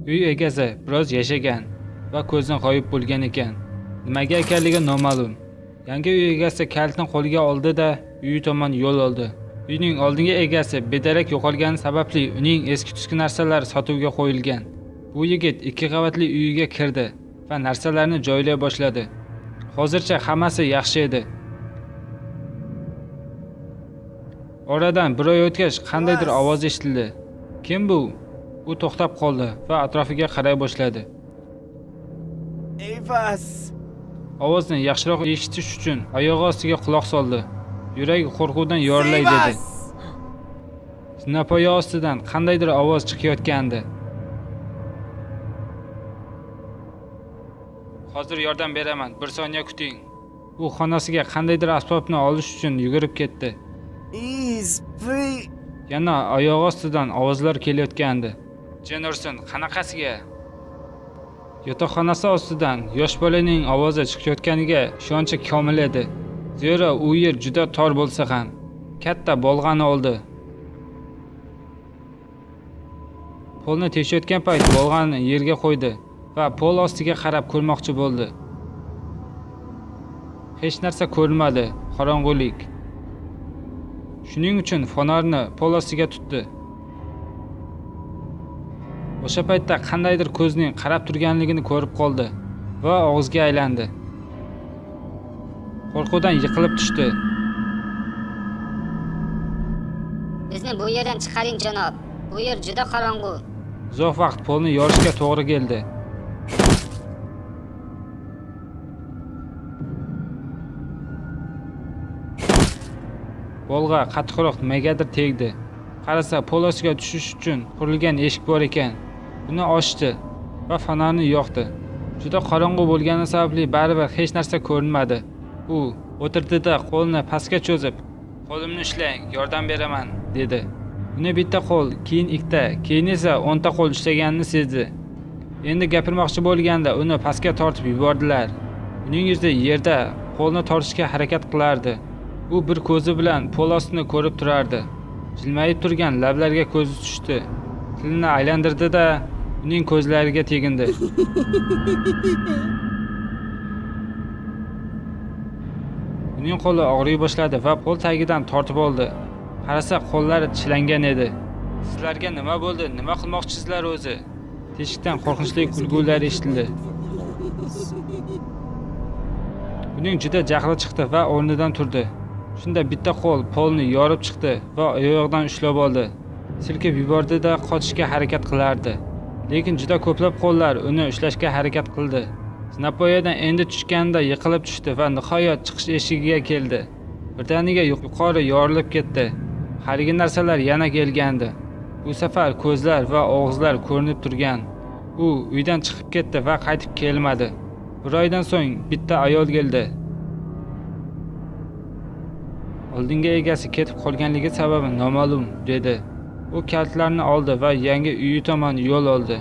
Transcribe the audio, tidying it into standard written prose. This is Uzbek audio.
Uy egasi biroz yashagan va ko'zdan g'oyib bo'lgan ekan. Nimaga ekanligi noma'lum. Yangi uy egasi kalitni qo'liga oldi-da, uyi tomon yo'l oldi. Uyning oldingi egasi bedarak yo'qolgani sababli uning eski-tuski narsalari sotuvga qo'yilgan. Bu yigit 2 qavatli uyiga kirdi va narsalarni joylay boshladi. Hozircha hammasi yaxshi edi. Oradan bir oy o'tgach qandaydir ovoz eshitildi. Kim bu? U to'xtab qoldi va atrofiga qaray boshladi. Evas! Ovozni yaxshiroq eshitish uchun oyog'i ostiga quloq soldi. Yuragi qo'rquvdan yorilay dedi. Zinapoya ostidan qandaydir ovoz chiqayotgandi. Hozir yordam beraman, 1 soniya kuting. U xonasiga qandaydir asbobni olish uchun yugurib ketdi. Is free. Yana oyog'i ostidan ovozlar kelayotgandi. Jennerson, qanaqasiga? Yotoqxonasi ostidan yosh bolaning ovozi chiqayotganiga ishonchi komil edi. Zero u yer juda tor bo'lsa ham katta bolg'ani oldi. Polni teshayotgan payt bolg'ani yerga qo'ydi va pol ostiga qarab ko'rmoqchi bo'ldi. Hech narsa ko'rmadi, qorong'ulik. Shuning uchun fonarni pol ostiga tutdi. O'sha paytda qandaydir ko'zning qarab turganligini ko'rib qoldi va og'izga aylandi. Qo'rquvdan yiqilib tushdi. Bizni bu yerdan chiqaring janob. Bu yer juda qorong'u. Uzoq vaqt polni yorishga to'g'ri keldi. Bolg'a qattiqroq nimagadir tegdi. Qarasa, pol ostiga tushish uchun qurilgan eshik bor ekan. Buni ochdi va fonarni yoqdi. Juda qorong'u bo'lgani sababli baribir hech narsa ko'rinmadi. U o'tirdi-da qo'lni pastga cho'zib, "Qo'limni ushlang, yordam beraman", dedi. Uni bitta qo'l, keyin ikkita, keyin esa 10 ta qo'l ushlaganini sezdi. Endi gapirmoqchi bo'lganda uni pastga tortib yubordilar. Uning yuzi yerda qo'lni tortishga harakat qilardi. U bir ko'zi bilan pol ostini ko'rib turardi. Jilmayib turgan lablarga ko'zi tushdi. Tilini aylantirdi-da, uning ko'zlariga tegindi. Uning qo'li og'riy boshladi va pol tagidan tortib oldi. Qarasa, qo'llari tishlangan edi. "Sizlarga nima bo'ldi? Nima qilmoqchisizlar o'zi?" Teshikdan qo'rqinchli kulgular eshitildi. Uning juda jahli chiqdi va o'rnidan turdi. Shunda bitta qo'l polni yorib chiqdi va oyog'idan ushlab oldi. Silkib yubordi-da qochishga harakat qilardi. Lekin juda ko'plab qo'llar uni ushlashga harakat qildi. Zinapoyadan endi tushganda yiqilib tushdi va nihoyat chiqish eshigiga keldi. Birdaniga yuqori yorilib ketdi. Haligi narsalar yana kelgandi. Bu safar ko'zlar va og'izlar ko'rinib turgan. U uydan chiqib ketdi va qaytib kelmadi. Bir oydan so'ng bitta ayol keldi. Oldingi egasi ketib qolganligi sababi noma'lum, dedi. U kalitlarni oldi va yangi uyi tomon yo'l oldi.